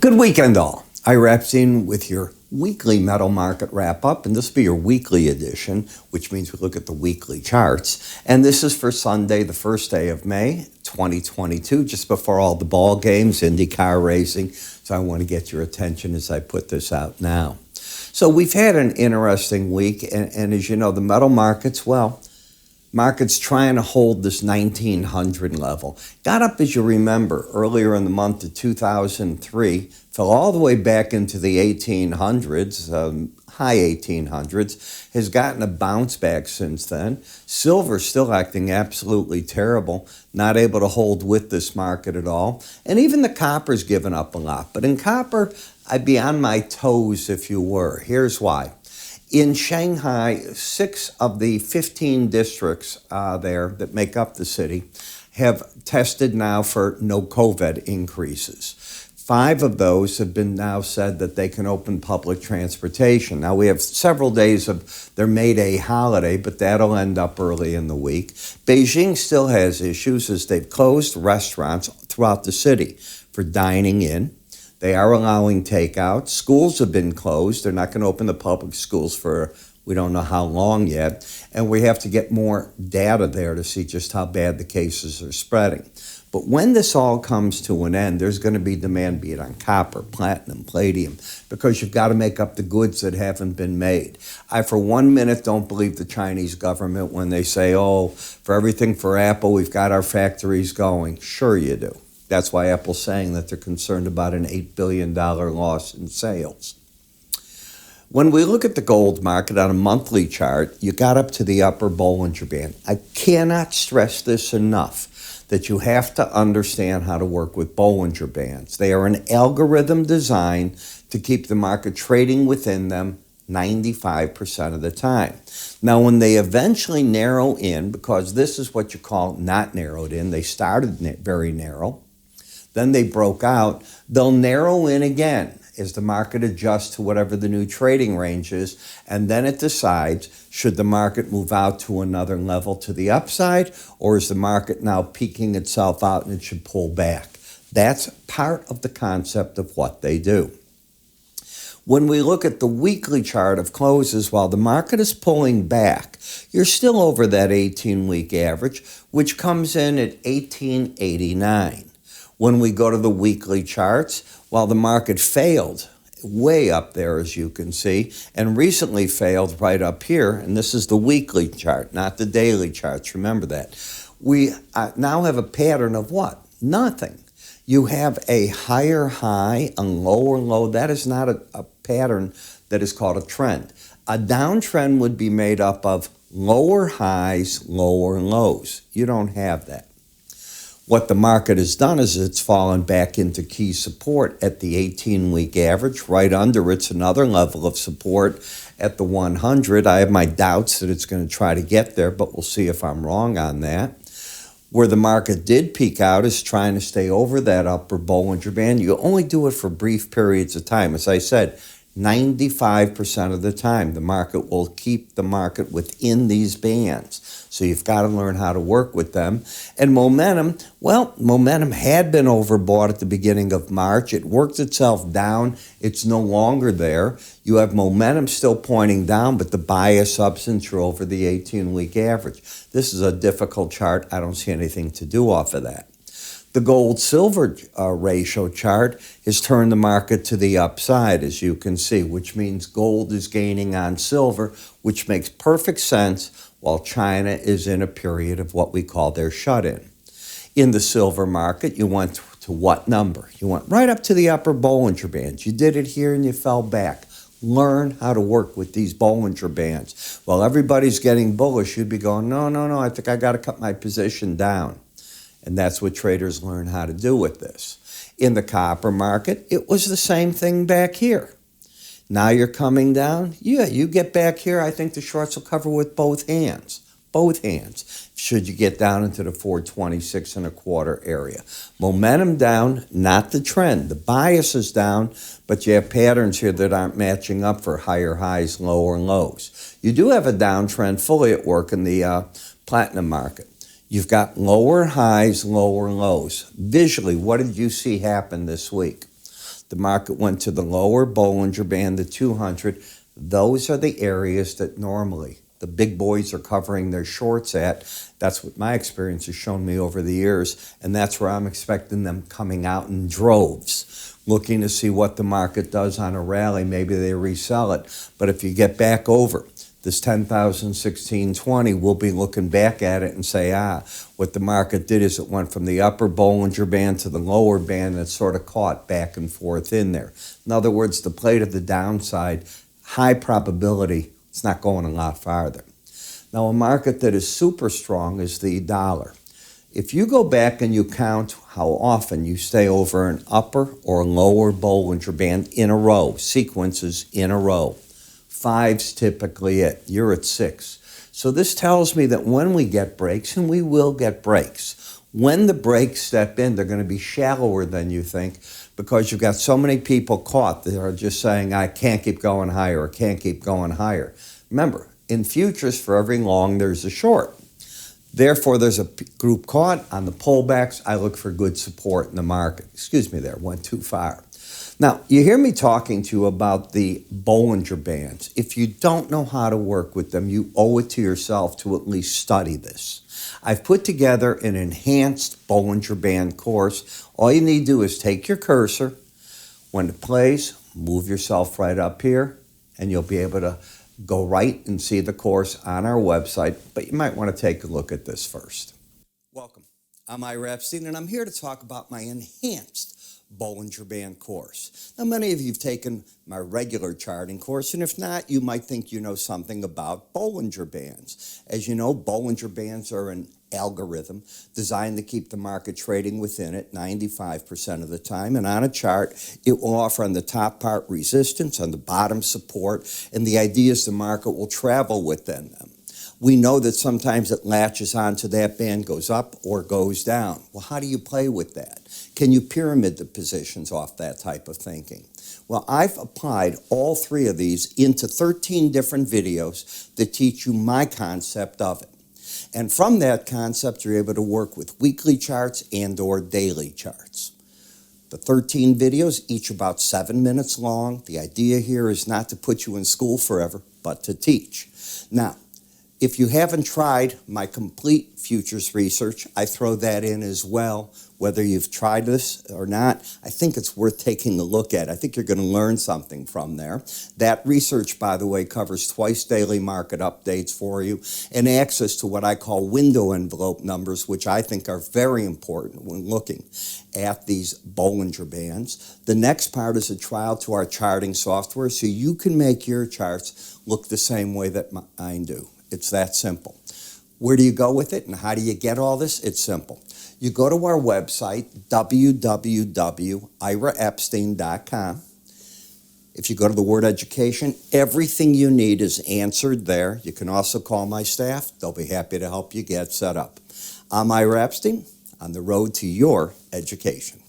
Good weekend, all. Ira Epstein with your weekly metal market wrap-up, and this will be your weekly edition, which means we look at the weekly charts. And this is for Sunday, the first day of May, 2022, just before all the ball games, IndyCar racing. So I want to get your attention as I put this out now. So we've had an interesting week, and as you know, the metal markets, markets trying to hold this 1900 level. Got up, as you remember, earlier in the month of 2003, fell all the way back into the 1800s, high 1800s, has gotten a bounce back since then. Silver still acting absolutely terrible, not able to hold with this market at all. And even the copper's given up a lot. But in copper, I'd be on my toes if you were. Here's why. In Shanghai, 6 of the 15 districts there that make up the city have tested now for no COVID increases. 5 of those have been now said that they can open public transportation. Now, we have several days of their May Day holiday, but that'll end up early in the week. Beijing still has issues as they've closed restaurants throughout the city for dining in. They are allowing takeout. Schools have been closed. They're not going to open the public schools for we don't know how long yet. And we have to get more data there to see just how bad the cases are spreading. But when this all comes to an end, there's going to be demand, be it on copper, platinum, palladium, because you've got to make up the goods that haven't been made. I, for 1 minute, don't believe the Chinese government when they say, oh, for everything for Apple, we've got our factories going. Sure you do. That's why Apple's saying that they're concerned about an $8 billion loss in sales. When we look at the gold market on a monthly chart, you got up to the upper Bollinger Band. I cannot stress this enough, that you have to understand how to work with Bollinger Bands. They are an algorithm designed to keep the market trading within them 95% of the time. Now, when they eventually narrow in, because this is what you call not narrowed in, they started very narrow, then they broke out, they'll narrow in again as the market adjusts to whatever the new trading range is, and then it decides, should the market move out to another level to the upside, or is the market now peaking itself out and it should pull back? That's part of the concept of what they do. When we look at the weekly chart of closes, while the market is pulling back, you're still over that 18-week average, which comes in at 1889. When we go to the weekly charts, while the market failed way up there, as you can see, and recently failed right up here, and this is the weekly chart, not the daily charts, remember that. We now have a pattern of what? Nothing. You have a higher high, a lower low. That is not a pattern that is called a trend. A downtrend would be made up of lower highs, lower lows. You don't have that. What the market has done is it's fallen back into key support at the 18-week average. Right under it's another level of support at the 100. I have my doubts that it's going to try to get there, but we'll see if I'm wrong on that. Where the market did peak out is trying to stay over that upper Bollinger Band. You only do it for brief periods of time. As I said, 95% of the time, the market will keep the market within these bands. So you've got to learn how to work with them. And momentum, momentum had been overbought at the beginning of March. It worked itself down. It's no longer there. You have momentum still pointing down, but the bias substance are over the 18-week average. This is a difficult chart. I don't see anything to do off of that. The gold-silver ratio chart has turned the market to the upside, as you can see, which means gold is gaining on silver, which makes perfect sense while China is in a period of what we call their shut-in. In the silver market, you went to what number? You went right up to the upper Bollinger Bands. You did it here and you fell back. Learn how to work with these Bollinger Bands. While everybody's getting bullish, you'd be going, no, I think I got to cut my position down. And that's what traders learn how to do with this. In the copper market, it was the same thing back here. Now you're coming down. Yeah, you get back here, I think the shorts will cover with both hands. Both hands, should you get down into the 426 and a quarter area. Momentum down, not the trend. The bias is down, but you have patterns here that aren't matching up for higher highs, lower lows. You do have a downtrend fully at work in the platinum market. You've got lower highs, lower lows. Visually, what did you see happen this week? The market went to the lower Bollinger Band, the 200. Those are the areas that normally the big boys are covering their shorts at. That's what my experience has shown me over the years, and that's where I'm expecting them coming out in droves, looking to see what the market does on a rally. Maybe they resell it. But if you get back over this 10,016.20, we'll be looking back at it and say, what the market did is it went from the upper Bollinger Band to the lower band, and it sort of caught back and forth in there. In other words, the play to the downside, high probability, it's not going a lot farther. Now, a market that is super strong is the dollar. If you go back and you count how often you stay over an upper or lower Bollinger Band in a row, sequences in a row, 5's typically it. You're at 6. So this tells me that when we get breaks, and we will get breaks, when the breaks step in, they're going to be shallower than you think, because you've got so many people caught that are just saying, I can't keep going higher, or can't keep going higher. Remember, in futures, for every long, there's a short. Therefore, there's a group caught. On the pullbacks, I look for good support in the market. Excuse me there, went too far. Now, you hear me talking to you about the Bollinger Bands. If you don't know how to work with them, you owe it to yourself to at least study this. I've put together an enhanced Bollinger Band course. All you need to do is take your cursor. When it plays, move yourself right up here, and you'll be able to go right and see the course on our website. But you might want to take a look at this first. Welcome. I'm Ira Epstein, and I'm here to talk about my enhanced Bollinger Band course. Now, many of you have taken my regular charting course, and if not, you might think you know something about Bollinger Bands. As you know, Bollinger Bands are an algorithm designed to keep the market trading within it 95% of the time, and on a chart, it will offer on the top part resistance, on the bottom support, and the idea is the market will travel within them. We know that sometimes it latches onto that band, goes up or goes down. Well, how do you play with that? Can you pyramid the positions off that type of thinking? Well, I've applied all 3 of these into 13 different videos that teach you my concept of it. And from that concept, you're able to work with weekly charts and or daily charts. The 13 videos, each about 7 minutes long. The idea here is not to put you in school forever, but to teach. Now, if you haven't tried my complete futures research, I throw that in as well. Whether you've tried this or not, I think it's worth taking a look at. I think you're going to learn something from there. That research, by the way, covers twice daily market updates for you and access to what I call window envelope numbers, which I think are very important when looking at these Bollinger Bands. The next part is a trial to our charting software so you can make your charts look the same way that mine do. It's that simple. Where do you go with it and how do you get all this? It's simple. You go to our website, www.iraepstein.com. If you go to the word education, everything you need is answered there. You can also call my staff. They'll be happy to help you get set up. I'm Ira Epstein, on the road to your education.